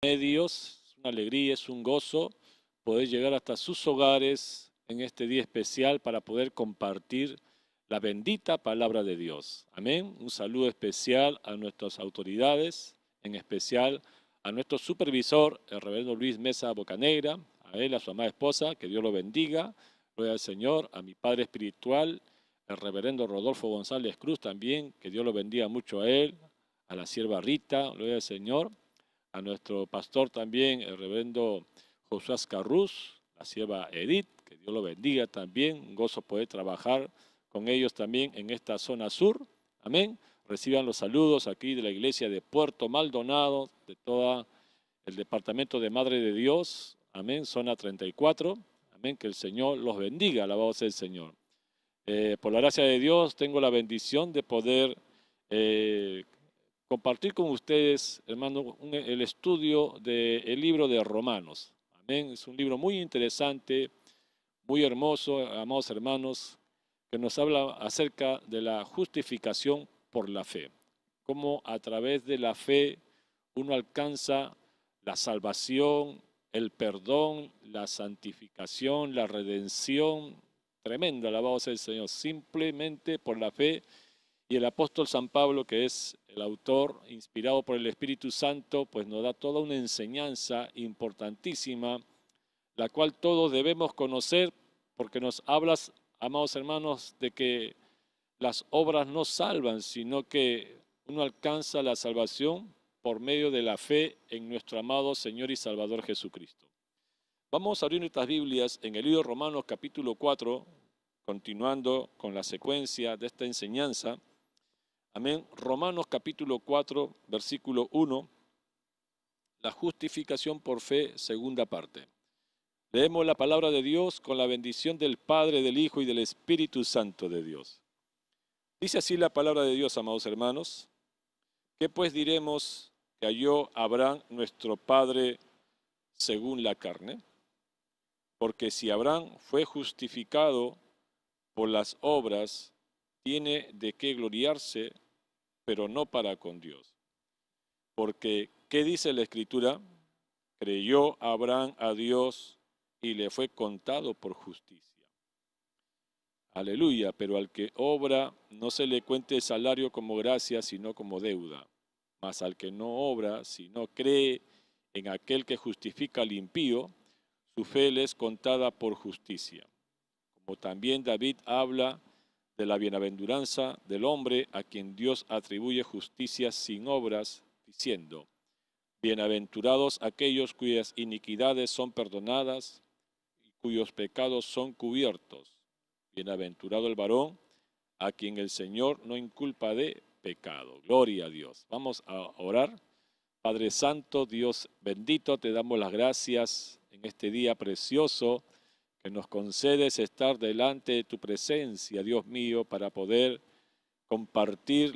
medios. Es una alegría, es un gozo poder llegar hasta sus hogares en este día especial para poder compartir la bendita palabra de Dios. Amén. Un saludo especial a nuestras autoridades, en especial a nuestro supervisor, el reverendo Luis Mesa Bocanegra, a él, a su amada esposa, que Dios lo bendiga. Gloria al Señor, a mi padre espiritual, el reverendo Rodolfo González Cruz también, que Dios lo bendiga mucho a él, a la sierva Rita, gloria al Señor, a nuestro pastor también, el reverendo Josué Carruz, la sierva Edith, que Dios lo bendiga también, un gozo poder trabajar con ellos también en esta zona sur, amén. Reciban los saludos aquí de la iglesia de Puerto Maldonado, de todo el departamento de Madre de Dios, amén, zona 34, amén, que el Señor los bendiga, alabado sea el Señor. Por la gracia de Dios tengo la bendición de poder compartir con ustedes, hermano, el estudio del libro de Romanos. Amén. Es un libro muy interesante, muy hermoso, amados hermanos, que nos habla acerca de la justificación por la fe. Cómo a través de la fe uno alcanza la salvación, el perdón, la santificación, la redención. Tremendo, alabado sea el Señor, simplemente por la fe. Y el apóstol San Pablo, que es el autor inspirado por el Espíritu Santo, pues nos da toda una enseñanza importantísima, la cual todos debemos conocer, porque nos hablas, amados hermanos, de que las obras no salvan, sino que uno alcanza la salvación por medio de la fe en nuestro amado Señor y Salvador Jesucristo. Vamos a abrir nuestras Biblias en el libro de Romanos capítulo 4, continuando con la secuencia de esta enseñanza. Amén. Romanos capítulo 4, versículo 1, la justificación por fe, segunda parte. Leemos la palabra de Dios con la bendición del Padre, del Hijo y del Espíritu Santo de Dios. Dice así la palabra de Dios, amados hermanos. ¿Qué pues diremos que halló Abraham nuestro Padre según la carne? Porque si Abraham fue justificado por las obras, tiene de qué gloriarse, pero no para con Dios. Porque, ¿qué dice la Escritura? Creyó Abraham a Dios y le fue contado por justicia. Aleluya, pero al que obra no se le cuente el salario como gracia, sino como deuda. Mas al que no obra, sino cree en aquel que justifica al impío, su fe le es contada por justicia. Como también David habla de la bienaventuranza del hombre a quien Dios atribuye justicia sin obras, diciendo: bienaventurados aquellos cuyas iniquidades son perdonadas y cuyos pecados son cubiertos. Bienaventurado el varón a quien el Señor no inculpa de pecado. Gloria a Dios. Vamos a orar. Padre Santo, Dios bendito, te damos las gracias en este día precioso que nos concedes estar delante de tu presencia, Dios mío, para poder compartir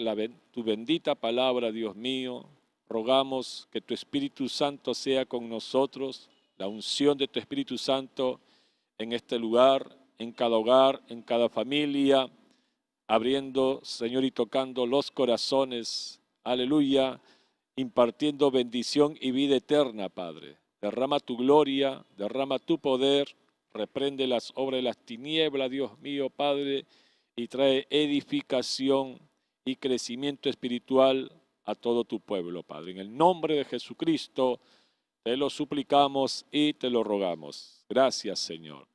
tu bendita palabra, Dios mío. Rogamos que tu Espíritu Santo sea con nosotros, la unción de tu Espíritu Santo en este lugar, en cada hogar, en cada familia, abriendo, Señor, y tocando los corazones. Aleluya, impartiendo bendición y vida eterna, Padre. Derrama tu gloria, derrama tu poder, reprende las obras de las tinieblas, Dios mío, Padre, y trae edificación y crecimiento espiritual a todo tu pueblo, Padre. En el nombre de Jesucristo te lo suplicamos y te lo rogamos. Gracias, Señor.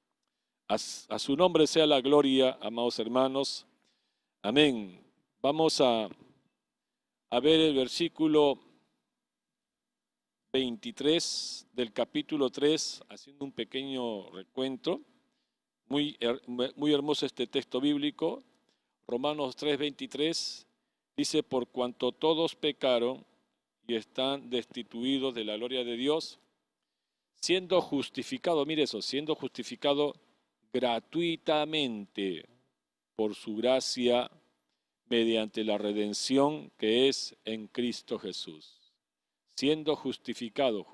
A su nombre sea la gloria, amados hermanos. Amén. Vamos a ver el versículo 23 del capítulo 3, haciendo un pequeño recuento. Muy hermoso este texto bíblico. Romanos 3:23 dice: por cuanto todos pecaron y están destituidos de la gloria de Dios, siendo justificado, mire eso, siendo justificado gratuitamente por su gracia mediante la redención que es en Cristo Jesús. Siendo justificados,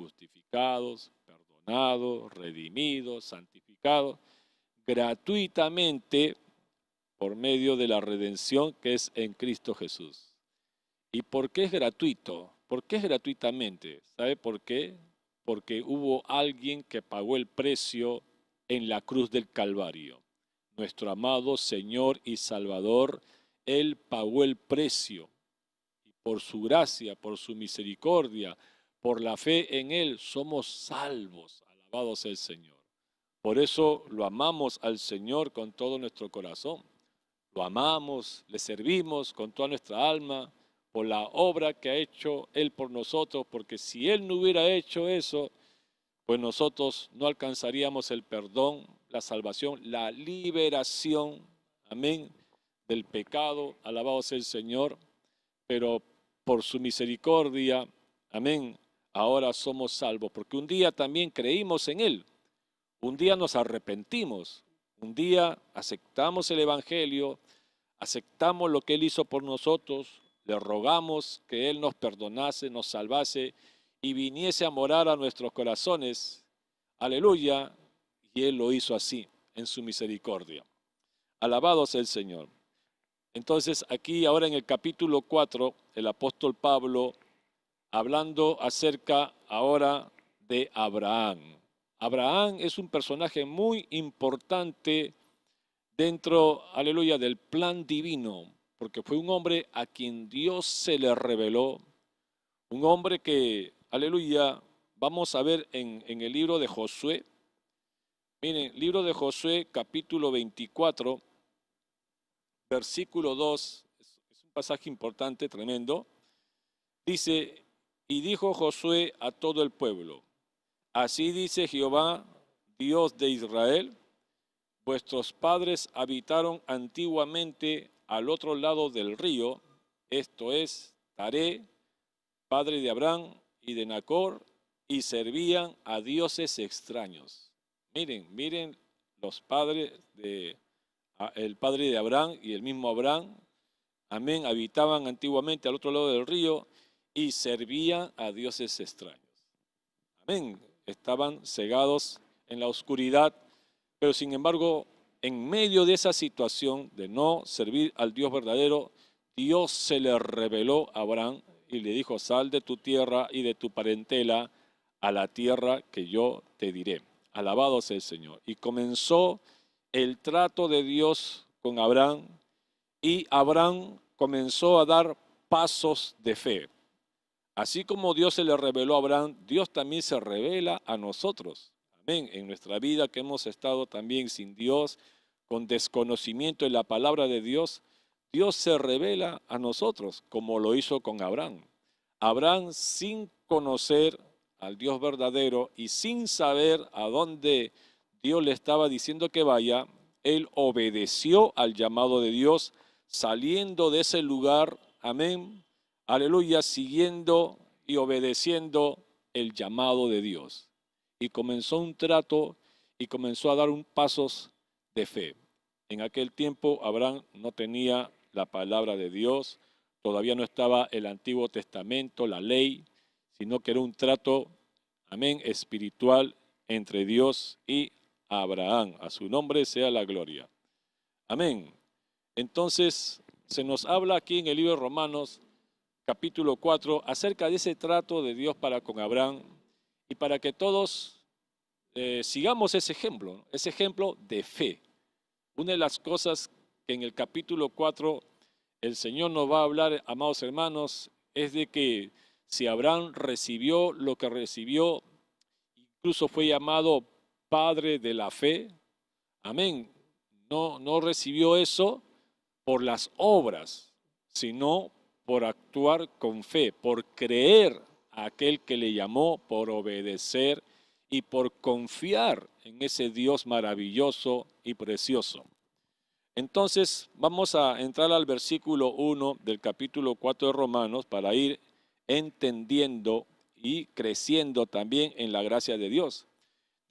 perdonados, redimidos, santificados, gratuitamente por medio de la redención que es en Cristo Jesús. ¿Y por qué es gratuito? ¿Por qué es gratuitamente? ¿Sabe por qué? porque hubo alguien que pagó el precio en la cruz del Calvario. Nuestro amado Señor y Salvador, Él pagó el precio. Y por su gracia, por su misericordia, por la fe en Él, somos salvos. Alabado sea el Señor. Por eso lo amamos al Señor con todo nuestro corazón. Lo amamos, le servimos con toda nuestra alma por la obra que ha hecho Él por nosotros, porque si Él no hubiera hecho eso, pues nosotros no alcanzaríamos el perdón, la salvación, la liberación, amén, del pecado. Alabado sea el Señor, pero por su misericordia, amén, ahora somos salvos, porque un día también creímos en Él, un día nos arrepentimos, un día aceptamos el Evangelio, aceptamos lo que Él hizo por nosotros, le rogamos que Él nos perdonase, nos salvase y viniese a morar a nuestros corazones. Aleluya. Y Él lo hizo así, en su misericordia. Alabado sea el Señor. Entonces aquí ahora en el capítulo 4, el apóstol Pablo, hablando acerca ahora de Abraham. Abraham es un personaje muy importante dentro, aleluya, del plan divino, porque fue un hombre a quien Dios se le reveló, un hombre que, aleluya, vamos a ver en el libro de Josué. Miren, libro de Josué, capítulo 24, versículo 2, es un pasaje importante, tremendo. Dice, y dijo Josué a todo el pueblo, así dice Jehová, Dios de Israel, vuestros padres habitaron antiguamente al otro lado del río, esto es, Taré, padre de Abraham y de Nacor, y servían a dioses extraños. Miren los padres el padre de Abraham y el mismo Abraham, amén, habitaban antiguamente al otro lado del río y servían a dioses extraños. Amén, estaban cegados en la oscuridad, pero sin embargo, en medio de esa situación de no servir al Dios verdadero, Dios se le reveló a Abraham y le dijo, sal de tu tierra y de tu parentela a la tierra que yo te diré. Alabado sea el Señor. Y comenzó el trato de Dios con Abraham y Abraham comenzó a dar pasos de fe. Así como Dios se le reveló a Abraham, Dios también se revela a nosotros. Amén. En nuestra vida que hemos estado también sin Dios, con desconocimiento de la palabra de Dios, Dios se revela a nosotros, como lo hizo con Abraham. Abraham, sin conocer al Dios verdadero y sin saber a dónde Dios le estaba diciendo que vaya, él obedeció al llamado de Dios, saliendo de ese lugar, amén, aleluya, siguiendo y obedeciendo el llamado de Dios. Y comenzó un trato y comenzó a dar un pasos de fe. En aquel tiempo Abraham no tenía la palabra de Dios, todavía no estaba el Antiguo Testamento, la ley, sino que era un trato, amén, espiritual entre Dios y Abraham. A su nombre sea la gloria. Amén. Entonces, se nos habla aquí en el libro de Romanos, capítulo 4, acerca de ese trato de Dios para con Abraham y para que todos sigamos ese ejemplo de fe. Una de las cosas que en el capítulo 4 el Señor nos va a hablar, amados hermanos, es de que si Abraham recibió lo que recibió, incluso fue llamado padre de la fe, amén, no recibió eso por las obras, sino por actuar con fe, por creer a aquel que le llamó, por obedecer y por confiar en ese Dios maravilloso y precioso. Entonces vamos a entrar al versículo 1 del capítulo 4 de Romanos para ir entendiendo y creciendo también en la gracia de Dios.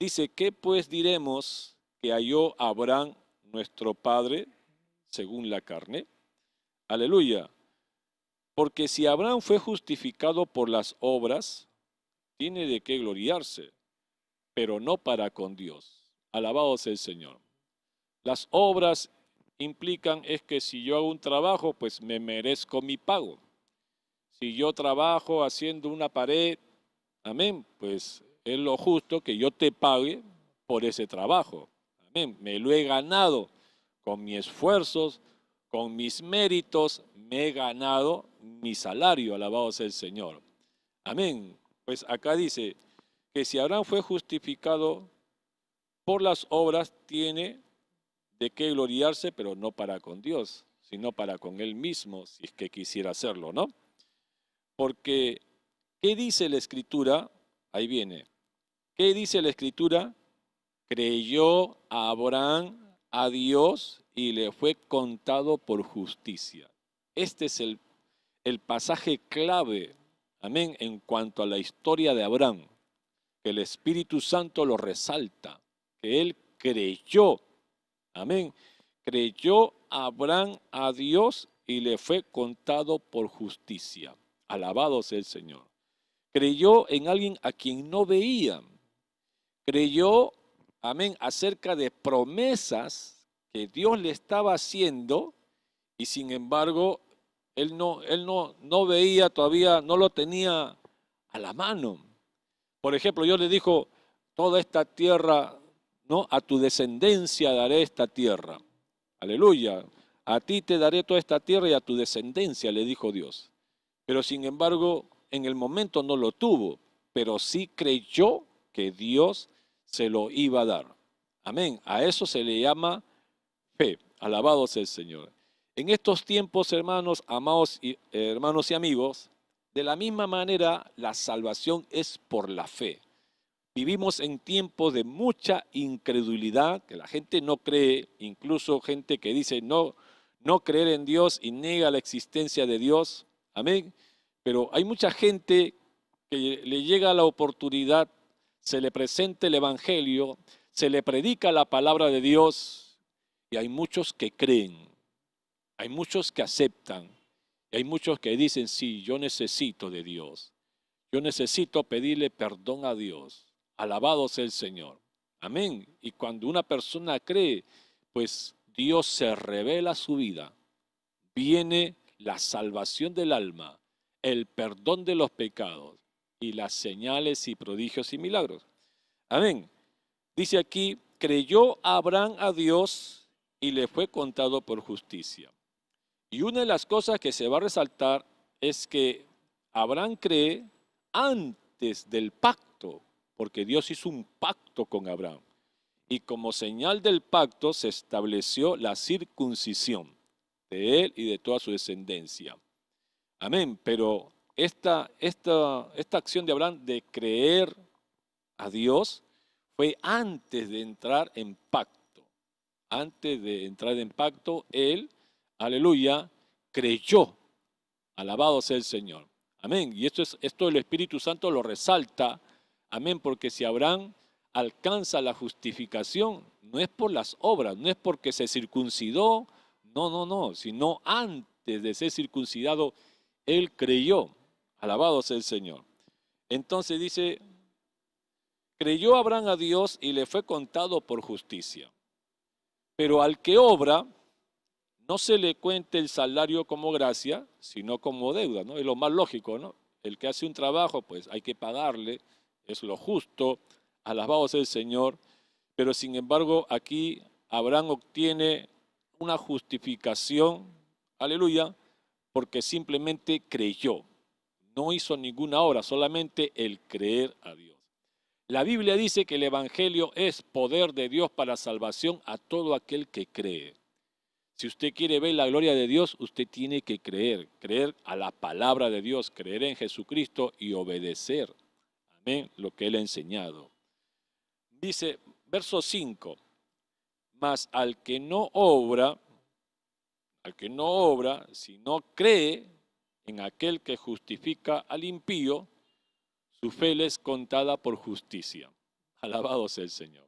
Dice, ¿qué pues diremos que halló Abraham nuestro padre según la carne? Aleluya. Porque si Abraham fue justificado por las obras, tiene de qué gloriarse, pero no para con Dios. Alabado sea el Señor. Las obras implican es que si yo hago un trabajo, pues me merezco mi pago. Si yo trabajo haciendo una pared, amén, pues es lo justo que yo te pague por ese trabajo. Amén. Me lo he ganado con mis esfuerzos, con mis méritos, me he ganado mi salario, alabado sea el Señor. Amén. Pues acá dice que si Abraham fue justificado por las obras, tiene de qué gloriarse, pero no para con Dios, sino para con él mismo, si es que quisiera hacerlo, ¿no? Porque, ¿qué dice la Escritura? Ahí viene. ¿Qué dice la Escritura? Creyó Abraham a Dios y le fue contado por justicia. Este es el pasaje clave, amén, en cuanto a la historia de Abraham, que el Espíritu Santo lo resalta, que él creyó, amén, creyó Abraham a Dios y le fue contado por justicia. Alabado sea el Señor. Creyó en alguien a quien no veía. Creyó, amén, acerca de promesas que Dios le estaba haciendo y sin embargo él no veía todavía, no lo tenía a la mano. Por ejemplo, Dios le dijo, toda esta tierra, ¿no? A tu descendencia daré esta tierra. Aleluya. A ti te daré toda esta tierra y a tu descendencia, le dijo Dios. Pero sin embargo, en el momento no lo tuvo, pero sí creyó que Dios se lo iba a dar. Amén. A eso se le llama fe. Alabado sea el Señor. En estos tiempos, hermanos, amados y hermanos y amigos, de la misma manera la salvación es por la fe. Vivimos en tiempos de mucha incredulidad, que la gente no cree, incluso gente que dice no creer en Dios y niega la existencia de Dios. Amén. Pero hay mucha gente que le llega la oportunidad, se le presenta el Evangelio, se le predica la palabra de Dios y hay muchos que creen, hay muchos que aceptan, y hay muchos que dicen, sí, yo necesito de Dios, yo necesito pedirle perdón a Dios. Alabado sea el Señor. Amén. Y cuando una persona cree, pues Dios se revela a su vida. Viene la salvación del alma, el perdón de los pecados y las señales y prodigios y milagros. Amén. Dice aquí, creyó Abraham a Dios y le fue contado por justicia. Y una de las cosas que se va a resaltar es que Abraham cree antes del pacto, porque Dios hizo un pacto con Abraham. Y como señal del pacto se estableció la circuncisión de él y de toda su descendencia. Amén. Pero esta acción de Abraham de creer a Dios fue antes de entrar en pacto. Antes de entrar en pacto, él, aleluya, creyó. Alabado sea el Señor. Amén. Y esto el Espíritu Santo lo resalta. Amén. Porque si Abraham alcanza la justificación, no es por las obras, no es porque se circuncidó, no, sino antes de ser circuncidado, él creyó. Alabado sea el Señor. Entonces dice, creyó Abraham a Dios y le fue contado por justicia. Pero al que obra, no se le cuente el salario como gracia, sino como deuda, ¿no? Es lo más lógico, ¿no? El que hace un trabajo, pues hay que pagarle, es lo justo, alabado sea el Señor, pero sin embargo aquí Abraham obtiene una justificación, aleluya, porque simplemente creyó, no hizo ninguna obra, solamente el creer a Dios. La Biblia dice que el Evangelio es poder de Dios para salvación a todo aquel que cree. Si usted quiere ver la gloria de Dios, usted tiene que creer a la palabra de Dios, creer en Jesucristo y obedecer, amén, lo que Él ha enseñado. Dice, verso 5, mas al que no obra, sino cree en aquel que justifica al impío, su fe le es contada por justicia. Alabado sea el Señor.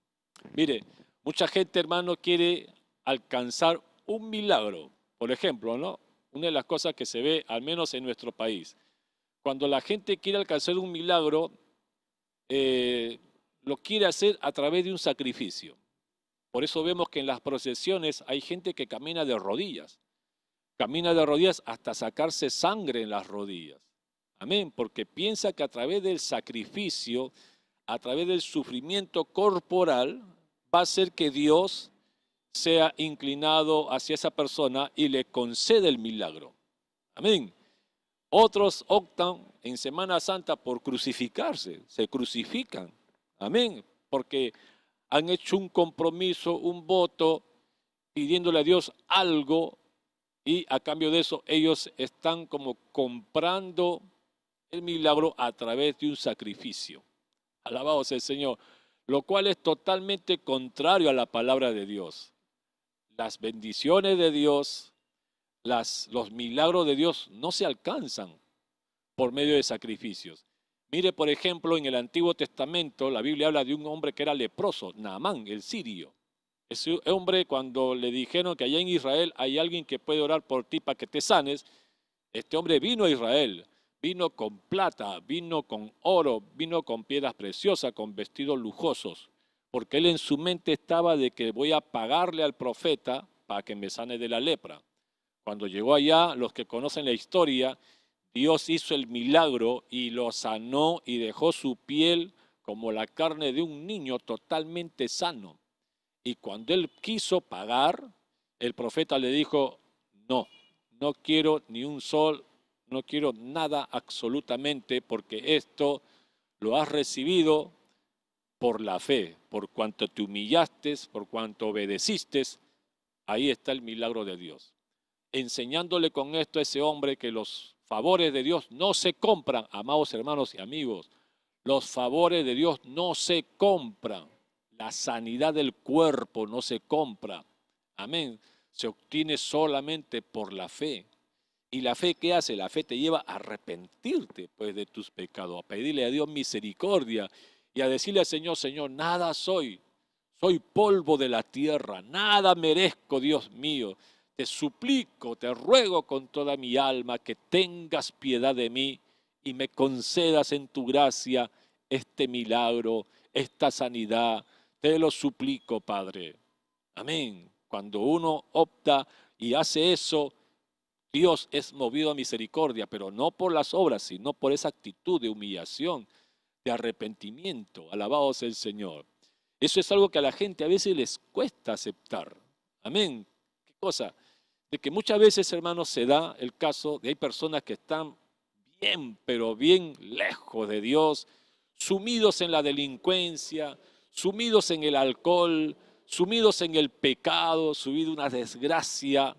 Mire, mucha gente, hermano, quiere alcanzar un milagro. Por ejemplo, ¿no? Una de las cosas que se ve, al menos en nuestro país, cuando la gente quiere alcanzar un milagro, lo quiere hacer a través de un sacrificio. Por eso vemos que en las procesiones hay gente que camina de rodillas hasta sacarse sangre en las rodillas. Amén, porque piensa que a través del sacrificio, a través del sufrimiento corporal, va a hacer que Dios sea inclinado hacia esa persona y le concede el milagro. Amén. Otros optan en Semana Santa por crucificarse, se crucifican. Amén. Porque han hecho un compromiso, un voto, pidiéndole a Dios algo y a cambio de eso ellos están como comprando el milagro a través de un sacrificio. Alabado sea el Señor. Lo cual es totalmente contrario a la palabra de Dios. Las bendiciones de Dios, los milagros de Dios no se alcanzan por medio de sacrificios. Mire, por ejemplo, en el Antiguo Testamento, la Biblia habla de un hombre que era leproso, Naamán, el sirio. Ese hombre, cuando le dijeron que allá en Israel hay alguien que puede orar por ti para que te sanes, este hombre vino a Israel, vino con plata, vino con oro, vino con piedras preciosas, con vestidos lujosos, porque él en su mente estaba de que voy a pagarle al profeta para que me sane de la lepra. Cuando llegó allá, los que conocen la historia, Dios hizo el milagro y lo sanó y dejó su piel como la carne de un niño totalmente sano. Y cuando él quiso pagar, el profeta le dijo, no, no quiero ni un sol, no quiero nada absolutamente, porque esto lo has recibido por la fe, por cuanto te humillaste, por cuanto obedeciste. Ahí está el milagro de Dios. Enseñándole con esto a ese hombre que los favores de Dios no se compran, amados hermanos y amigos. Los favores de Dios no se compran. La sanidad del cuerpo no se compra. Amén. Se obtiene solamente por la fe. ¿Y la fe qué hace? La fe te lleva a arrepentirte pues de tus pecados, a pedirle a Dios misericordia y a decirle al Señor, Señor, nada soy. Soy polvo de la tierra, nada merezco, Dios mío. Te suplico, te ruego con toda mi alma que tengas piedad de mí y me concedas en tu gracia este milagro, esta sanidad. Te lo suplico, Padre. Amén. Cuando uno opta y hace eso, Dios es movido a misericordia, pero no por las obras, sino por esa actitud de humillación, de arrepentimiento. Alabado sea el Señor. Eso es algo que a la gente a veces les cuesta aceptar. Amén. ¿Qué cosa? De que muchas veces, hermanos, se da el caso de hay personas que están bien, pero bien lejos de Dios, sumidos en la delincuencia, sumidos en el alcohol, sumidos en el pecado, sumidos en una desgracia.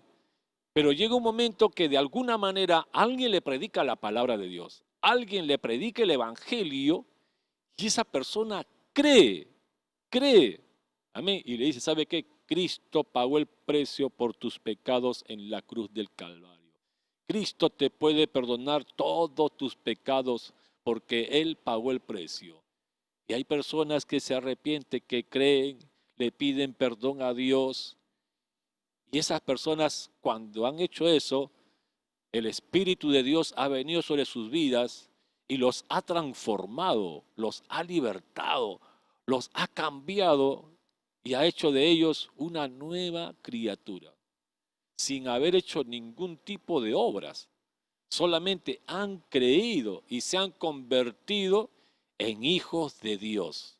Pero llega un momento que de alguna manera alguien le predica la palabra de Dios, alguien le predica el evangelio y esa persona cree, cree. Amén. Y le dice, ¿sabe qué? Cristo pagó el precio por tus pecados en la cruz del Calvario. Cristo te puede perdonar todos tus pecados porque Él pagó el precio. Y hay personas que se arrepienten, que creen, le piden perdón a Dios. Y esas personas, cuando han hecho eso, el Espíritu de Dios ha venido sobre sus vidas y los ha transformado, los ha libertado, los ha cambiado y ha hecho de ellos una nueva criatura, sin haber hecho ningún tipo de obras. Solamente han creído y se han convertido en hijos de Dios.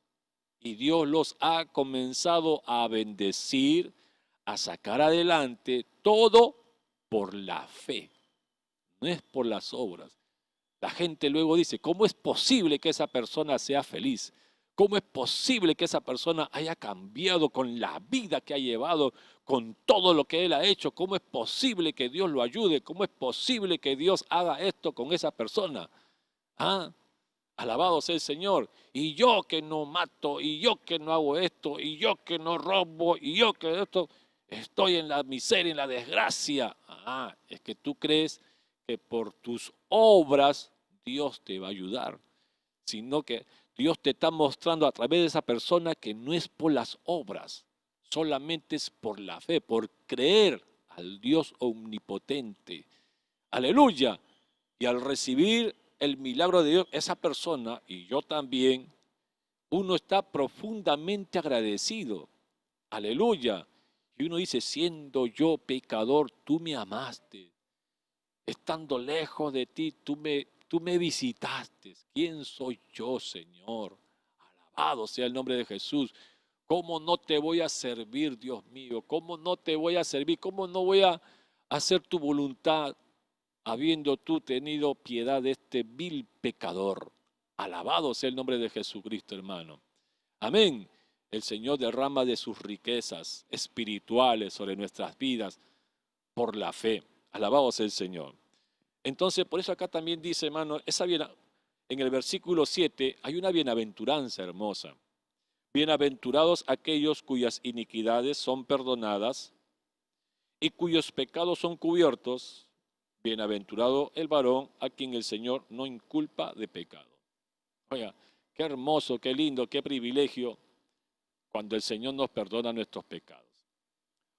Y Dios los ha comenzado a bendecir, a sacar adelante, todo por la fe. No es por las obras. La gente luego dice, ¿cómo es posible que esa persona sea feliz? ¿Cómo es posible que esa persona haya cambiado con la vida que ha llevado, con todo lo que él ha hecho? ¿Cómo es posible que Dios lo ayude? ¿Cómo es posible que Dios haga esto con esa persona? ¿Ah? Alabado sea el Señor. Y yo que no mato, y yo que no hago esto, y yo que no robo, y yo que esto, estoy en la miseria, en la desgracia. Ah, es que tú crees que por tus obras Dios te va a ayudar, sino que Dios te está mostrando a través de esa persona que no es por las obras, solamente es por la fe, por creer al Dios omnipotente. Aleluya. Y al recibir el milagro de Dios, esa persona y yo también, uno está profundamente agradecido. Aleluya. Y uno dice, siendo yo pecador, tú me amaste. Estando lejos de ti, tú me visitaste. ¿Quién soy yo, Señor? Alabado sea el nombre de Jesús. ¿Cómo no te voy a servir, Dios mío? ¿Cómo no te voy a servir? ¿Cómo no voy a hacer tu voluntad, habiendo tú tenido piedad de este vil pecador? Alabado sea el nombre de Jesucristo, hermano. Amén. El Señor derrama de sus riquezas espirituales sobre nuestras vidas por la fe. Alabado sea el Señor. Entonces, por eso acá también dice, hermano, en el versículo 7 hay una bienaventuranza hermosa. Bienaventurados aquellos cuyas iniquidades son perdonadas y cuyos pecados son cubiertos. Bienaventurado el varón a quien el Señor no inculpa de pecado. Oiga, qué hermoso, qué lindo, qué privilegio cuando el Señor nos perdona nuestros pecados.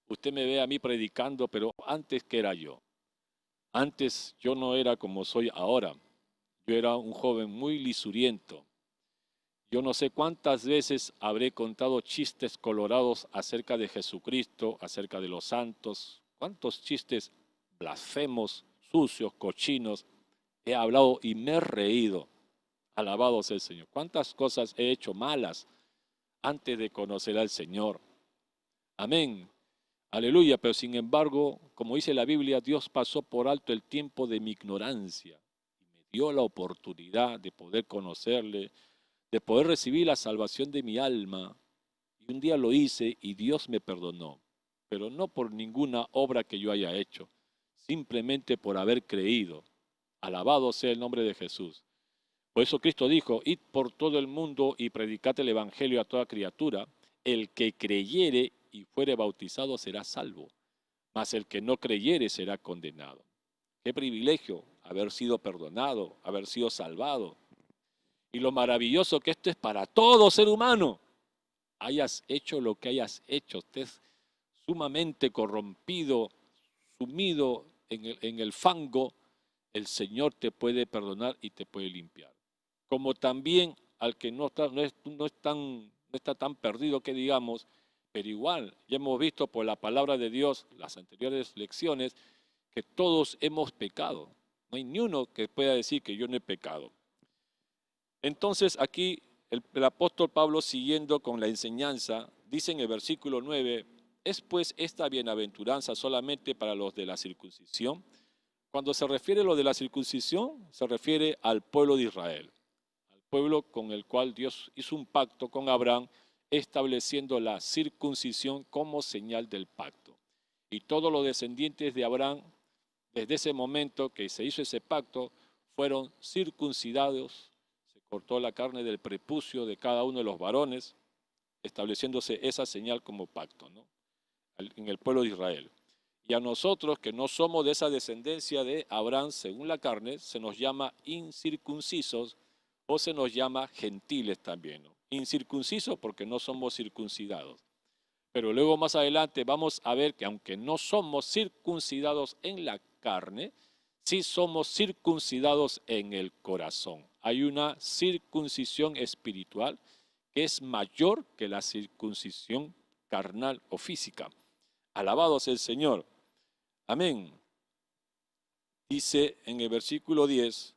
Usted me ve a mí predicando, pero antes que era yo. Antes yo no era como soy ahora. Yo era un joven muy lisuriento. Yo no sé cuántas veces habré contado chistes colorados acerca de Jesucristo, acerca de los santos. Cuántos chistes blasfemos, sucios, cochinos he hablado y me he reído. Alabado sea el Señor. Cuántas cosas he hecho malas antes de conocer al Señor. Amén. Aleluya. Pero sin embargo, como dice la Biblia, Dios pasó por alto el tiempo de mi ignorancia y me dio la oportunidad de poder conocerle, de poder recibir la salvación de mi alma. Y un día lo hice y Dios me perdonó, pero no por ninguna obra que yo haya hecho, simplemente por haber creído. Alabado sea el nombre de Jesús. Por eso Cristo dijo, id por todo el mundo y predicad el evangelio a toda criatura. El que creyere y fuere bautizado será salvo, mas el que no creyere será condenado. Qué privilegio haber sido perdonado, haber sido salvado. Y lo maravilloso que esto es para todo ser humano. Hayas hecho lo que hayas hecho, estés sumamente corrompido, sumido en el fango, el Señor te puede perdonar y te puede limpiar. Como también al que no está tan perdido que digamos, pero igual, ya hemos visto por la palabra de Dios, las anteriores lecciones, que todos hemos pecado. No hay ni uno que pueda decir que yo no he pecado. Entonces aquí el apóstol Pablo, siguiendo con la enseñanza, dice en el versículo 9, ¿es pues esta bienaventuranza solamente para los de la circuncisión? Cuando se refiere a lo de la circuncisión, se refiere al pueblo de Israel, al pueblo con el cual Dios hizo un pacto con Abraham, estableciendo la circuncisión como señal del pacto. Y todos los descendientes de Abraham, desde ese momento que se hizo ese pacto, fueron circuncidados. Se cortó la carne del prepucio de cada uno de los varones, estableciéndose esa señal como pacto, ¿no? En el pueblo de Israel. Y a nosotros, que no somos de esa descendencia de Abraham según la carne, se nos llama incircuncisos o se nos llama gentiles también, ¿no? Incircuncisos porque no somos circuncidados. Pero luego más adelante vamos a ver que aunque no somos circuncidados en la carne, sí somos circuncidados en el corazón. Hay una circuncisión espiritual que es mayor que la circuncisión carnal o física. Alabado sea el Señor. Amén. Dice en el versículo 10,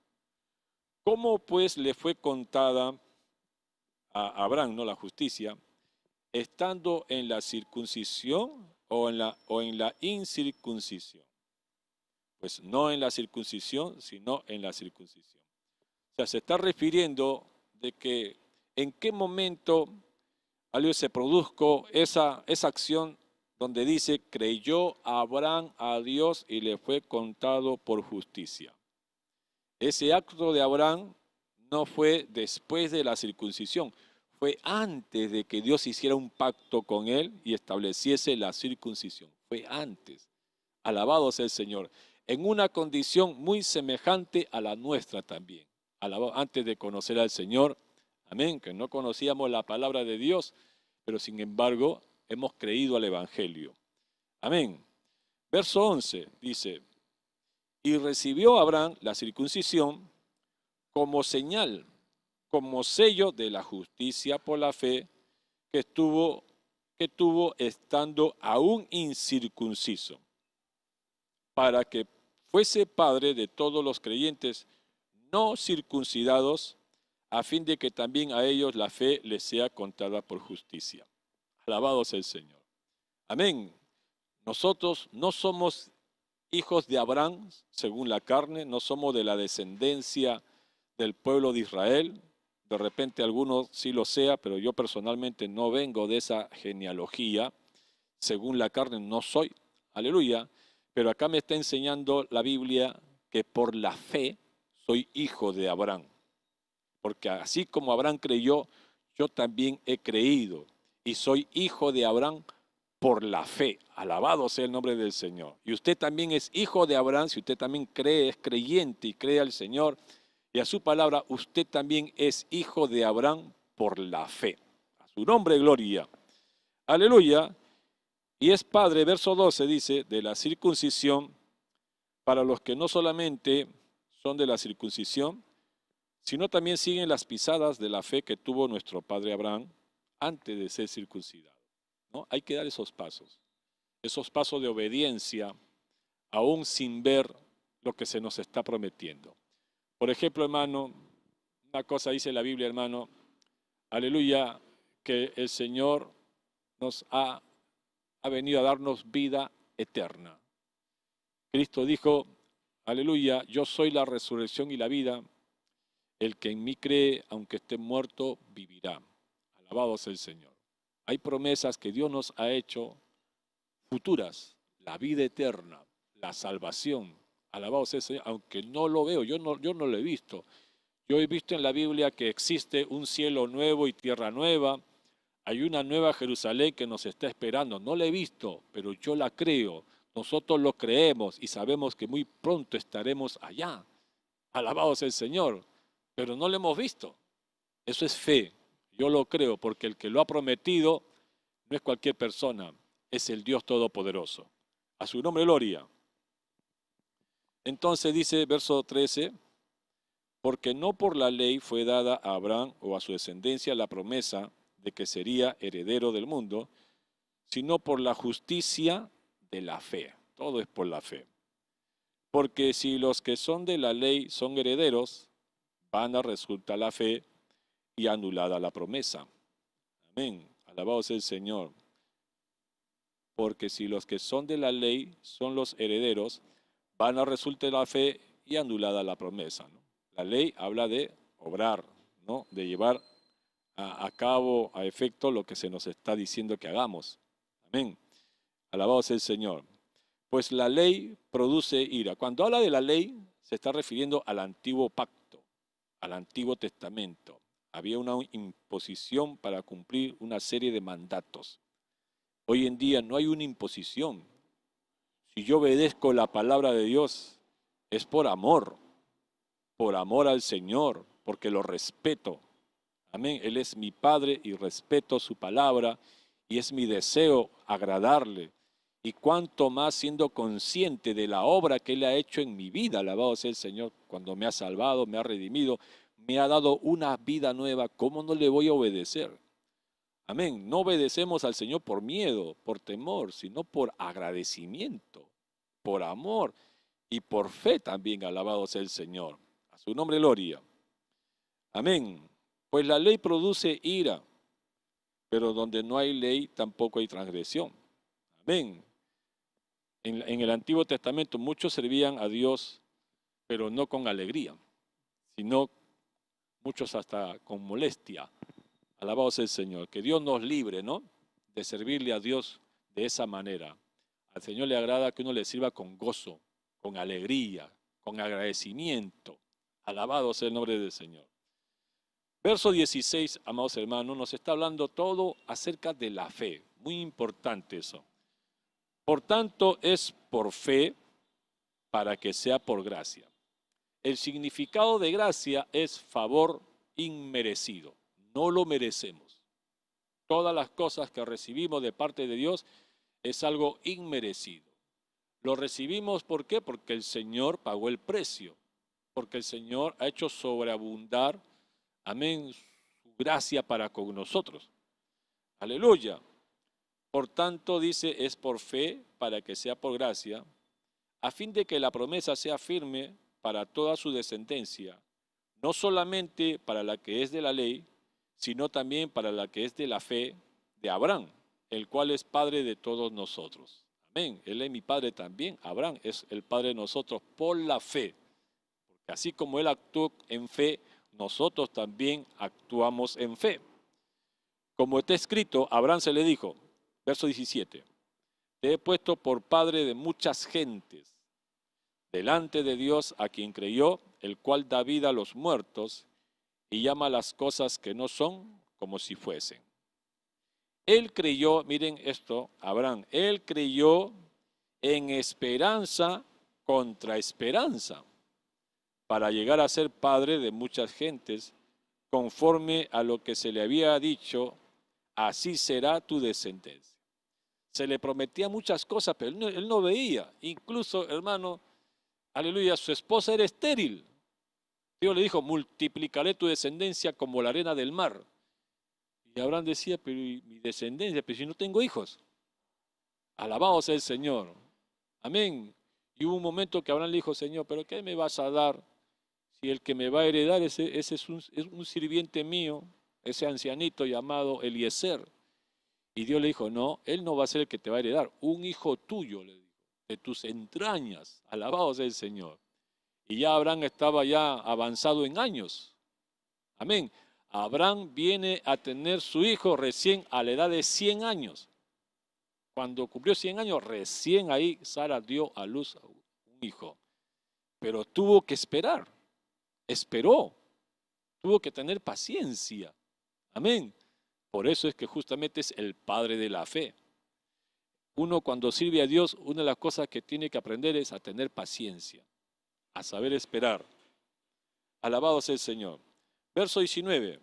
¿cómo pues le fue contada a Abraham, no la justicia, estando en la circuncisión o en la incircuncisión? Pues no en la circuncisión, sino en la circuncisión. O sea, se está refiriendo de que en qué momento algo se produjo esa acción donde dice, creyó Abraham a Dios y le fue contado por justicia. Ese acto de Abraham no fue después de la circuncisión, fue antes de que Dios hiciera un pacto con él y estableciese la circuncisión. Fue antes. Alabado sea el Señor. En una condición muy semejante a la nuestra también. Antes de conocer al Señor, amén, que no conocíamos la palabra de Dios, pero sin embargo hemos creído al Evangelio. Amén. Verso 11 dice, y recibió Abraham la circuncisión como señal, como sello de la justicia por la fe que tuvo estando aún incircunciso, para que fuese padre de todos los creyentes no circuncidados, a fin de que también a ellos la fe les sea contada por justicia. Alabado sea el Señor. Amén. Nosotros no somos hijos de Abraham según la carne, no somos de la descendencia del pueblo de Israel. De repente algunos sí lo sea, pero yo personalmente no vengo de esa genealogía. Según la carne no soy. Aleluya. Pero acá me está enseñando la Biblia que por la fe soy hijo de Abraham. Porque así como Abraham creyó, yo también he creído y soy hijo de Abraham por la fe. Alabado sea el nombre del Señor. Y usted también es hijo de Abraham, si usted también cree, es creyente y cree al Señor y a su palabra, usted también es hijo de Abraham por la fe. A su nombre, gloria. Aleluya. Y es padre, verso 12 dice, de la circuncisión para los que no solamente son de la circuncisión, sino también siguen las pisadas de la fe que tuvo nuestro padre Abraham antes de ser circuncidado, ¿no? Hay que dar esos pasos de obediencia, aún sin ver lo que se nos está prometiendo. Por ejemplo, hermano, una cosa dice la Biblia, hermano, aleluya, que el Señor nos ha venido a darnos vida eterna. Cristo dijo, aleluya, yo soy la resurrección y la vida. El que en mí cree, aunque esté muerto, vivirá. Alabado sea el Señor. Hay promesas que Dios nos ha hecho futuras, la vida eterna, la salvación. Alabado sea el Señor, aunque no lo veo, yo no lo he visto. Yo he visto en la Biblia que existe un cielo nuevo y tierra nueva. Hay una nueva Jerusalén que nos está esperando. No la he visto, pero yo la creo. Nosotros lo creemos y sabemos que muy pronto estaremos allá. Alabado sea el Señor. Pero no lo hemos visto. Eso es fe. Yo lo creo porque el que lo ha prometido no es cualquier persona, es el Dios Todopoderoso. A su nombre, gloria. Entonces dice, verso 13, porque no por la ley fue dada a Abraham o a su descendencia la promesa de que sería heredero del mundo, sino por la justicia de la fe. Todo es por la fe. Porque si los que son de la ley son herederos, vana resulta la fe y anulada la promesa. Amén. Alabado sea el Señor. Porque si los que son de la ley son los herederos, vana resulta la fe y anulada la promesa, ¿no? La ley habla de obrar, ¿no? De llevar a cabo, a efecto, lo que se nos está diciendo que hagamos. Amén. Alabado sea el Señor. Pues la ley produce ira. Cuando habla de la ley, se está refiriendo al antiguo pacto, al Antiguo Testamento. Había una imposición para cumplir una serie de mandatos. Hoy en día no hay una imposición. Si yo obedezco la palabra de Dios, es por amor al Señor, porque lo respeto. Amén. Él es mi Padre y respeto su palabra y es mi deseo agradarle. Y cuanto más siendo consciente de la obra que Él ha hecho en mi vida, alabado sea el Señor, cuando me ha salvado, me ha redimido, me ha dado una vida nueva, ¿cómo no le voy a obedecer? Amén. No obedecemos al Señor por miedo, por temor, sino por agradecimiento, por amor y por fe también, alabado sea el Señor. A su nombre, gloria. Amén. Pues la ley produce ira, pero donde no hay ley tampoco hay transgresión. Amén. En el Antiguo Testamento muchos servían a Dios, pero no con alegría, sino muchos hasta con molestia. Alabado sea el Señor. Que Dios nos libre, ¿no? De servirle a Dios de esa manera. Al Señor le agrada que uno le sirva con gozo, con alegría, con agradecimiento. Alabado sea el nombre del Señor. Verso 16, amados hermanos, nos está hablando todo acerca de la fe. Muy importante eso. Por tanto, es por fe para que sea por gracia. El significado de gracia es favor inmerecido. No lo merecemos. Todas las cosas que recibimos de parte de Dios es algo inmerecido. Lo recibimos, ¿por qué? Porque el Señor pagó el precio. Porque el Señor ha hecho sobreabundar, amén, su gracia para con nosotros. Aleluya. Por tanto, dice, es por fe para que sea por gracia, a fin de que la promesa sea firme para toda su descendencia, no solamente para la que es de la ley, sino también para la que es de la fe de Abraham, el cual es padre de todos nosotros. Amén. Él es mi padre también. Abraham es el padre de nosotros por la fe. Porque así como él actuó en fe, nosotros también actuamos en fe. Como está escrito, a Abraham se le dijo, verso 17, te he puesto por padre de muchas gentes, delante de Dios a quien creyó, el cual da vida a los muertos y llama las cosas que no son como si fuesen. Él creyó, miren esto, Abraham, él creyó en esperanza contra esperanza, para llegar a ser padre de muchas gentes, conforme a lo que se le había dicho, así será tu descendencia. Se le prometía muchas cosas, pero él no veía. Incluso, hermano, aleluya, su esposa era estéril. Dios le dijo, multiplicaré tu descendencia como la arena del mar. Y Abraham decía, pero ¿y mi descendencia? Pero si no tengo hijos. Alabado sea el Señor. Amén. Y hubo un momento que Abraham le dijo, Señor, ¿pero qué me vas a dar? Si el que me va a heredar ese es un sirviente mío, ese ancianito llamado Eliezer. Y Dios le dijo, no, él no va a ser el que te va a heredar, un hijo tuyo, le dijo, de tus entrañas. Alabado sea el Señor. Y ya Abraham estaba ya avanzado en años. Amén. Abraham viene a tener su hijo recién a la edad de 100 años. Cuando cumplió 100 años, recién ahí Sara dio a luz a un hijo. Pero tuvo que esperar. Esperó. Tuvo que tener paciencia. Amén. Por eso es que justamente es el padre de la fe. Uno cuando sirve a Dios, una de las cosas que tiene que aprender es a tener paciencia, a saber esperar. Alabado sea el Señor. Verso 19.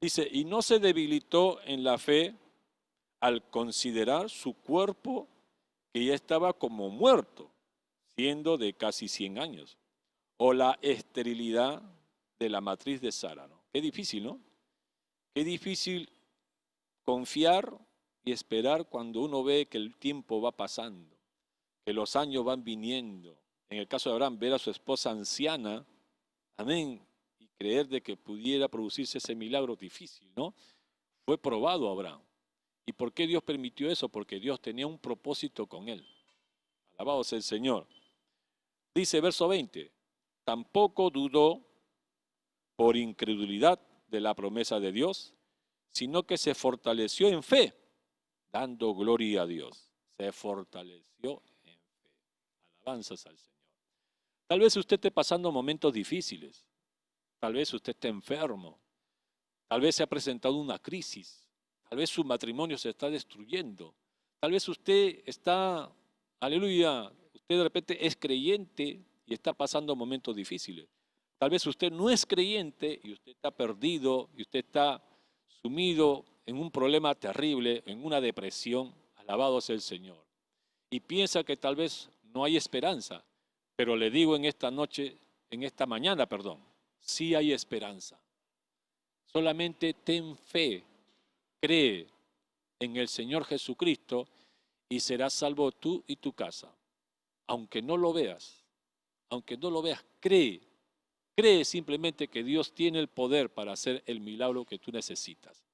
Dice, y no se debilitó en la fe al considerar su cuerpo que ya estaba como muerto, siendo de casi 100 años, o la esterilidad de la matriz de Sara, ¿no? Qué difícil, ¿no? Qué difícil confiar y esperar cuando uno ve que el tiempo va pasando, que los años van viniendo. En el caso de Abraham, ver a su esposa anciana, amén, y creer de que pudiera producirse ese milagro difícil, ¿no? Fue probado Abraham. ¿Y por qué Dios permitió eso? Porque Dios tenía un propósito con él. Alabado sea el Señor. Dice verso 20, tampoco dudó por incredulidad de la promesa de Dios, sino que se fortaleció en fe, dando gloria a Dios. Se fortaleció en fe. Alabanzas al Señor. Tal vez usted esté pasando momentos difíciles. Tal vez usted esté enfermo. Tal vez se ha presentado una crisis. Tal vez su matrimonio se está destruyendo. Tal vez usted está, aleluya, usted de repente es creyente y está pasando momentos difíciles. Tal vez usted no es creyente y usted está perdido y usted está sumido en un problema terrible, en una depresión. Alabado sea el Señor. Y piensa que tal vez no hay esperanza, pero le digo en esta noche, en esta mañana, perdón, sí hay esperanza. Solamente ten fe, cree en el Señor Jesucristo y serás salvo tú y tu casa. Aunque no lo veas, cree. Cree simplemente que Dios tiene el poder para hacer el milagro que tú necesitas.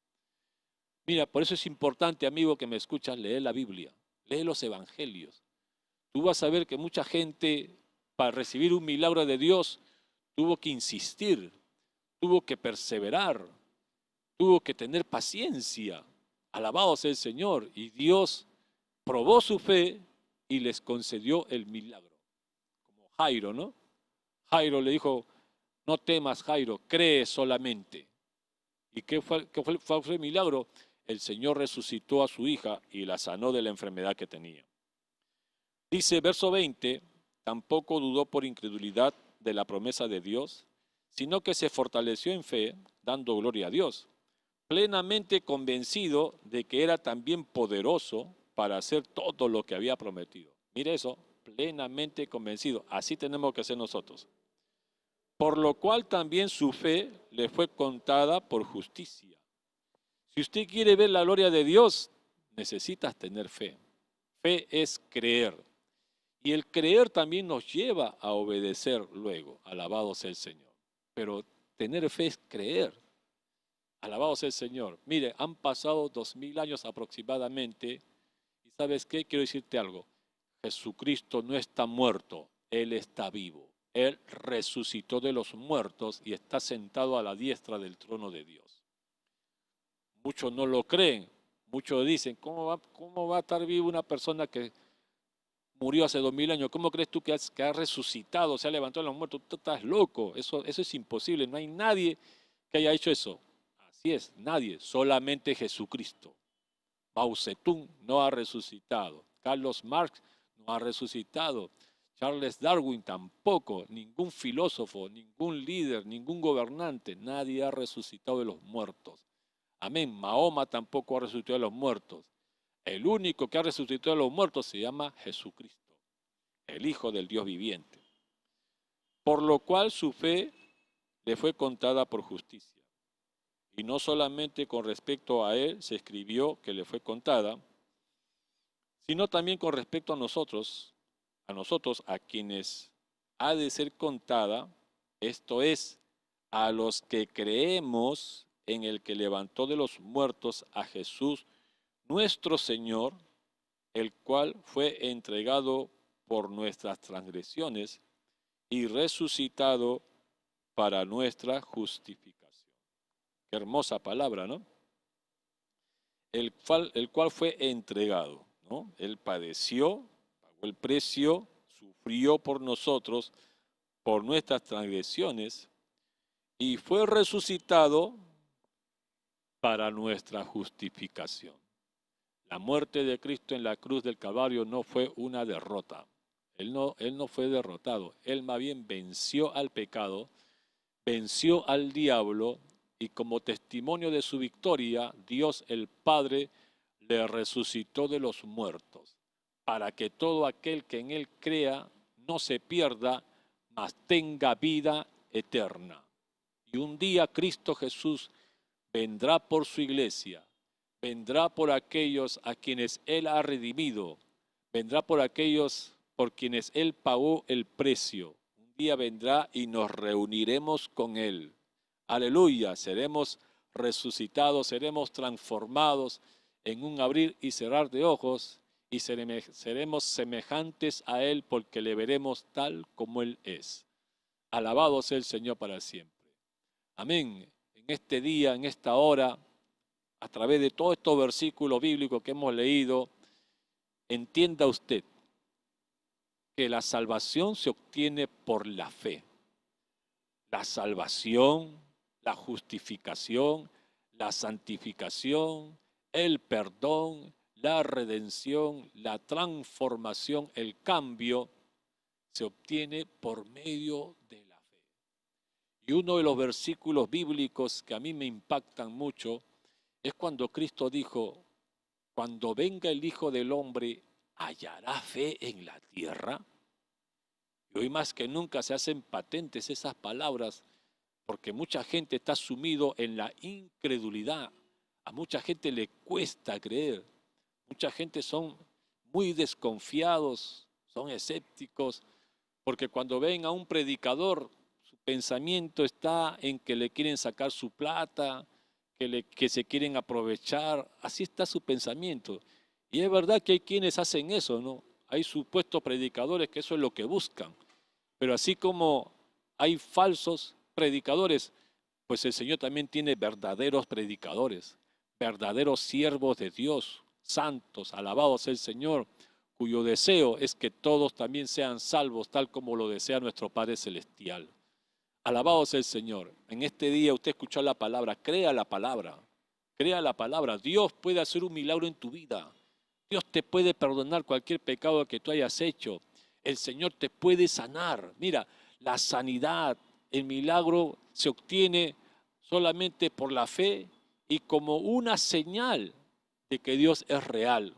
Mira, por eso es importante, amigo, que me escuchas, leer la Biblia, lee los evangelios. Tú vas a ver que mucha gente, para recibir un milagro de Dios, tuvo que insistir, tuvo que perseverar, tuvo que tener paciencia. Alabado sea el Señor. Y Dios probó su fe y les concedió el milagro. Como Jairo, ¿no? Jairo le dijo, no temas, Jairo, cree solamente. ¿Y qué fue el milagro? El Señor resucitó a su hija y la sanó de la enfermedad que tenía. Dice verso 20, tampoco dudó por incredulidad de la promesa de Dios, sino que se fortaleció en fe, dando gloria a Dios, plenamente convencido de que era también poderoso para hacer todo lo que había prometido. Mire eso, plenamente convencido. Así tenemos que ser nosotros. Por lo cual también su fe le fue contada por justicia. Si usted quiere ver la gloria de Dios, necesitas tener fe. Fe es creer. Y el creer también nos lleva a obedecer luego. Alabado sea el Señor. pero tener fe es creer. Alabado sea el Señor. Mire, han pasado 2000 años aproximadamente y ¿sabes qué? Quiero decirte algo. Jesucristo no está muerto, Él está vivo. Él resucitó de los muertos y está sentado a la diestra del trono de Dios. Muchos no lo creen, muchos dicen, ¿cómo va a estar vivo una persona que murió hace 2000 años? ¿Cómo crees tú que ha resucitado, se ha levantado de los muertos? Tú estás loco, eso es imposible, no hay nadie que haya hecho eso. Así es, nadie, solamente Jesucristo. Mao Zedong no ha resucitado, Carlos Marx no ha resucitado, Charles Darwin tampoco, ningún filósofo, ningún líder, ningún gobernante, nadie ha resucitado de los muertos. Amén, Mahoma tampoco ha resucitado de los muertos. El único que ha resucitado de los muertos se llama Jesucristo, el Hijo del Dios viviente. Por lo cual su fe le fue contada por justicia. Y no solamente con respecto a él se escribió que le fue contada, sino también con respecto a nosotros, a quienes ha de ser contada, esto es, a los que creemos en el que levantó de los muertos a Jesús, nuestro Señor, el cual fue entregado por nuestras transgresiones y resucitado para nuestra justificación. Qué hermosa palabra, ¿no? El cual fue entregado, ¿no? Él padeció, pagó el precio, sufrió por nosotros, por nuestras transgresiones, y fue resucitado para nuestra justificación. La muerte de Cristo en la cruz del Calvario no fue una derrota. Él no fue derrotado. Él más bien venció al pecado, venció al diablo, y como testimonio de su victoria, Dios el Padre le resucitó de los muertos, para que todo aquel que en él crea no se pierda, mas tenga vida eterna. Y un día Cristo Jesús vendrá por su iglesia, vendrá por aquellos a quienes Él ha redimido, vendrá por aquellos por quienes Él pagó el precio. Un día vendrá y nos reuniremos con Él. Aleluya, seremos resucitados, seremos transformados en un abrir y cerrar de ojos y seremos semejantes a Él porque le veremos tal como Él es. Alabado sea el Señor para siempre. Amén. En este día, en esta hora, a través de todos estos versículos bíblicos que hemos leído, entienda usted que la salvación se obtiene por la fe. La salvación, la justificación, la santificación, el perdón, la redención, la transformación, el cambio, se obtiene por medio de la fe. Y uno de los versículos bíblicos que a mí me impactan mucho es cuando Cristo dijo, cuando venga el Hijo del Hombre, ¿hallará fe en la tierra? Y hoy más que nunca se hacen patentes esas palabras, porque mucha gente está sumido en la incredulidad. A mucha gente le cuesta creer. Mucha gente son muy desconfiados, son escépticos, porque cuando ven a un predicador, su pensamiento está en que le quieren sacar su plata, que se quieren aprovechar. Así está su pensamiento. Y es verdad que hay quienes hacen eso, ¿no? Hay supuestos predicadores que eso es lo que buscan. Pero así como hay falsos predicadores, pues el Señor también tiene verdaderos predicadores, verdaderos siervos de Dios, santos, alabados sea el Señor, cuyo deseo es que todos también sean salvos, tal como lo desea nuestro Padre Celestial. Alabado sea el Señor. En este día usted escuchó la palabra, crea la palabra, crea la palabra. Dios puede hacer un milagro en tu vida. Dios te puede perdonar cualquier pecado que tú hayas hecho. El Señor te puede sanar. Mira, la sanidad, el milagro se obtiene solamente por la fe y como una señal de que Dios es real.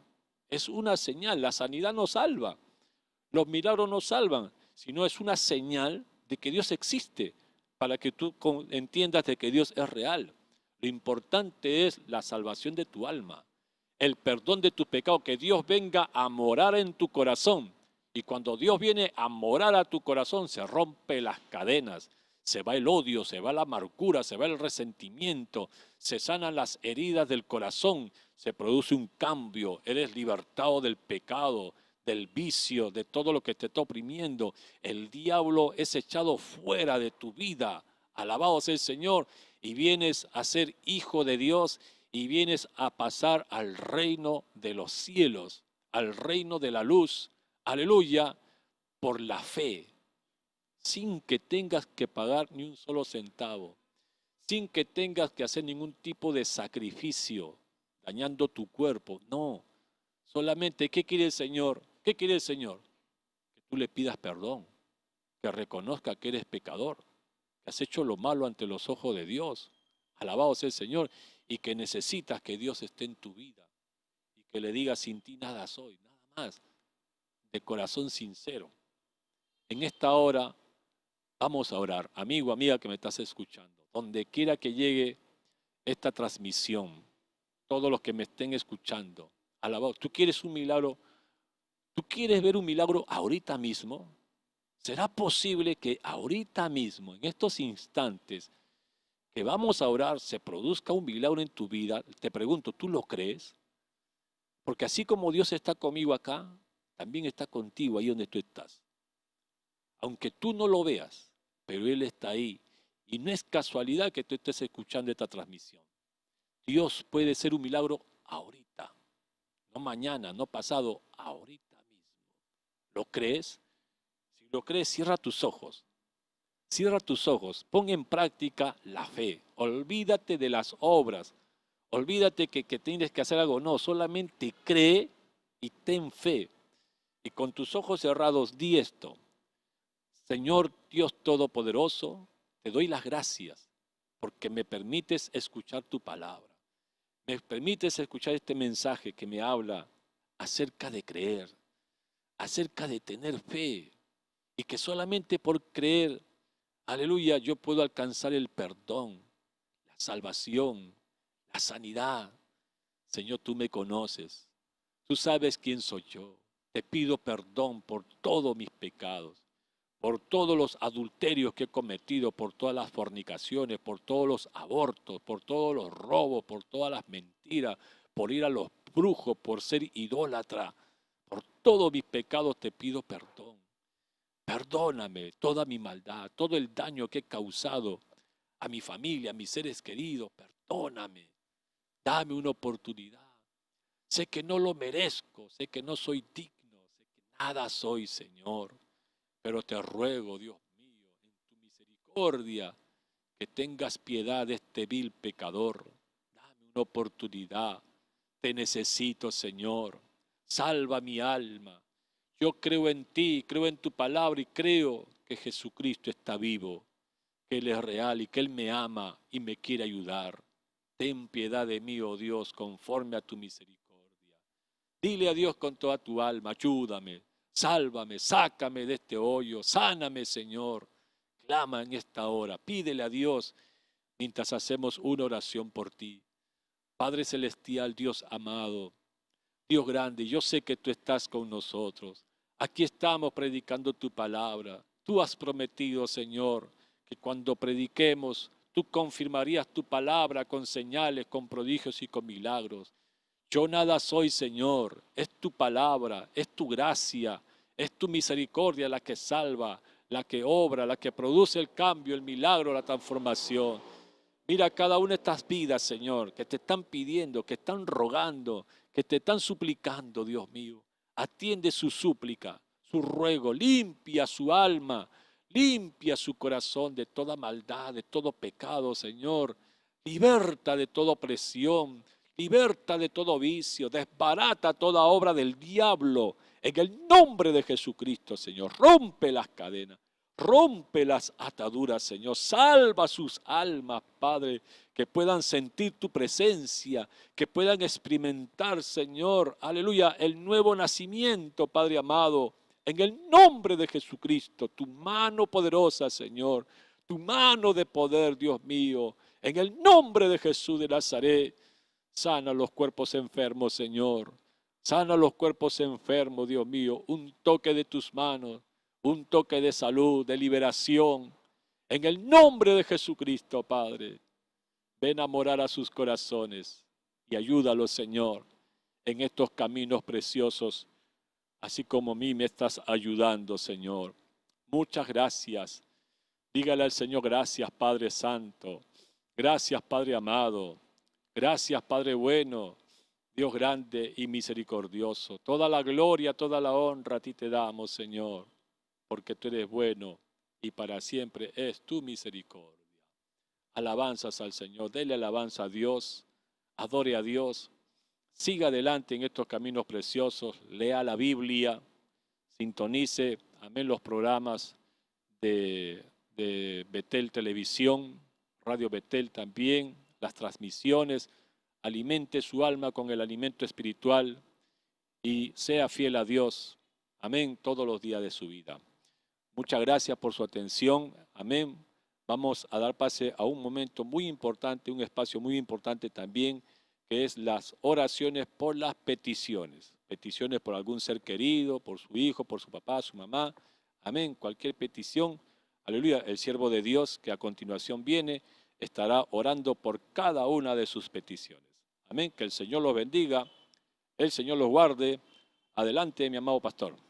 Es una señal, la sanidad no salva, los milagros no salvan, sino es una señal de que Dios existe, para que tú entiendas de que Dios es real. Lo importante es la salvación de tu alma, el perdón de tus pecados, que Dios venga a morar en tu corazón. Y cuando Dios viene a morar a tu corazón, se rompen las cadenas, se va el odio, se va la amargura, se va el resentimiento, se sanan las heridas del corazón, se produce un cambio, eres libertado del pecado, del vicio, de todo lo que te está oprimiendo. El diablo es echado fuera de tu vida. Alabado sea el Señor, y vienes a ser hijo de Dios y vienes a pasar al reino de los cielos, al reino de la luz. Aleluya, por la fe, sin que tengas que pagar ni un solo centavo, sin que tengas que hacer ningún tipo de sacrificio, dañando tu cuerpo. No, solamente, ¿qué quiere el Señor? ¿Qué quiere el Señor? Que tú le pidas perdón, que reconozca que eres pecador, que has hecho lo malo ante los ojos de Dios. Alabado sea el Señor, y que necesitas que Dios esté en tu vida y que le digas: sin ti nada soy, nada más, de corazón sincero. En esta hora vamos a orar, amigo, amiga que me estás escuchando, donde quiera que llegue esta transmisión, todos los que me estén escuchando, alabado. ¿Tú quieres un milagro? ¿Tú quieres ver un milagro ahorita mismo? ¿Será posible que ahorita mismo, en estos instantes que vamos a orar, se produzca un milagro en tu vida? Te pregunto, ¿tú lo crees? Porque así como Dios está conmigo acá, también está contigo ahí donde tú estás. Aunque tú no lo veas, pero Él está ahí. Y no es casualidad que tú estés escuchando esta transmisión. Dios puede ser un milagro ahorita, no mañana, no pasado, ahorita mismo. ¿Lo crees? Si lo crees, cierra tus ojos. Cierra tus ojos, pon en práctica la fe. Olvídate de las obras. Olvídate que tienes que hacer algo. No, solamente cree y ten fe. Y con tus ojos cerrados di esto: Señor Dios Todopoderoso, te doy las gracias porque me permites escuchar tu palabra. Me permites escuchar este mensaje que me habla acerca de creer, acerca de tener fe, y que solamente por creer, aleluya, yo puedo alcanzar el perdón, la salvación, la sanidad. Señor, tú me conoces, tú sabes quién soy yo. Te pido perdón por todos mis pecados, por todos los adulterios que he cometido, por todas las fornicaciones, por todos los abortos, por todos los robos, por todas las mentiras, por ir a los brujos, por ser idólatra. Por todos mis pecados te pido perdón. Perdóname toda mi maldad, todo el daño que he causado a mi familia, a mis seres queridos. Perdóname. Dame una oportunidad. Sé que no lo merezco, sé que no soy digno, sé que nada soy, Señor. Pero te ruego, Dios mío, en tu misericordia, que tengas piedad de este vil pecador. Dame una oportunidad. Te necesito, Señor. Salva mi alma. Yo creo en ti, creo en tu palabra y creo que Jesucristo está vivo, que Él es real y que Él me ama y me quiere ayudar. Ten piedad de mí, oh Dios, conforme a tu misericordia. Dile a Dios con toda tu alma: ayúdame, sálvame, sácame de este hoyo, sáname, Señor. Clama en esta hora, pídele a Dios mientras hacemos una oración por ti. Padre celestial, Dios amado, Dios grande, yo sé que tú estás con nosotros. Aquí estamos predicando tu palabra. Tú has prometido, Señor, que cuando prediquemos, tú confirmarías tu palabra con señales, con prodigios y con milagros. Yo nada soy, Señor. Es tu palabra, es tu gracia, es tu misericordia la que salva, la que obra, la que produce el cambio, el milagro, la transformación. Mira cada una de estas vidas, Señor, que te están pidiendo, que están rogando, que te están suplicando, Dios mío. Atiende su súplica, su ruego, limpia su alma, limpia su corazón de toda maldad, de todo pecado, Señor. Liberta de toda opresión, liberta de todo vicio, desbarata toda obra del diablo. En el nombre de Jesucristo, Señor, rompe las cadenas. Rompe las ataduras, Señor. Salva sus almas, Padre, que puedan sentir tu presencia, que puedan experimentar, Señor, aleluya, el nuevo nacimiento, Padre amado. En el nombre de Jesucristo, tu mano poderosa, Señor, tu mano de poder, Dios mío. En el nombre de Jesús de Nazaret, sana los cuerpos enfermos, Señor. Sana los cuerpos enfermos, Dios mío. Un toque de tus manos. Un toque de salud, de liberación. En el nombre de Jesucristo, Padre, ven a morar a sus corazones y ayúdalos, Señor, en estos caminos preciosos, así como a mí me estás ayudando, Señor. Muchas gracias. Dígale al Señor, gracias, Padre Santo. Gracias, Padre amado. Gracias, Padre bueno. Dios grande y misericordioso. Toda la gloria, toda la honra a ti te damos, Señor, porque tú eres bueno y para siempre es tu misericordia. Alabanzas al Señor, dele alabanza a Dios, adore a Dios, siga adelante en estos caminos preciosos, lea la Biblia, sintonice, amén, los programas de Betel Televisión, Radio Betel también, las transmisiones, alimente su alma con el alimento espiritual y sea fiel a Dios, amén, todos los días de su vida. Muchas gracias por su atención, amén. Vamos a dar pase a un momento muy importante, un espacio muy importante también, que es las oraciones por las peticiones. Peticiones por algún ser querido, por su hijo, por su papá, su mamá. Amén. Cualquier petición. Aleluya. El siervo de Dios que a continuación viene estará orando por cada una de sus peticiones. Amén. Que el Señor los bendiga. El Señor los guarde. Adelante, mi amado pastor.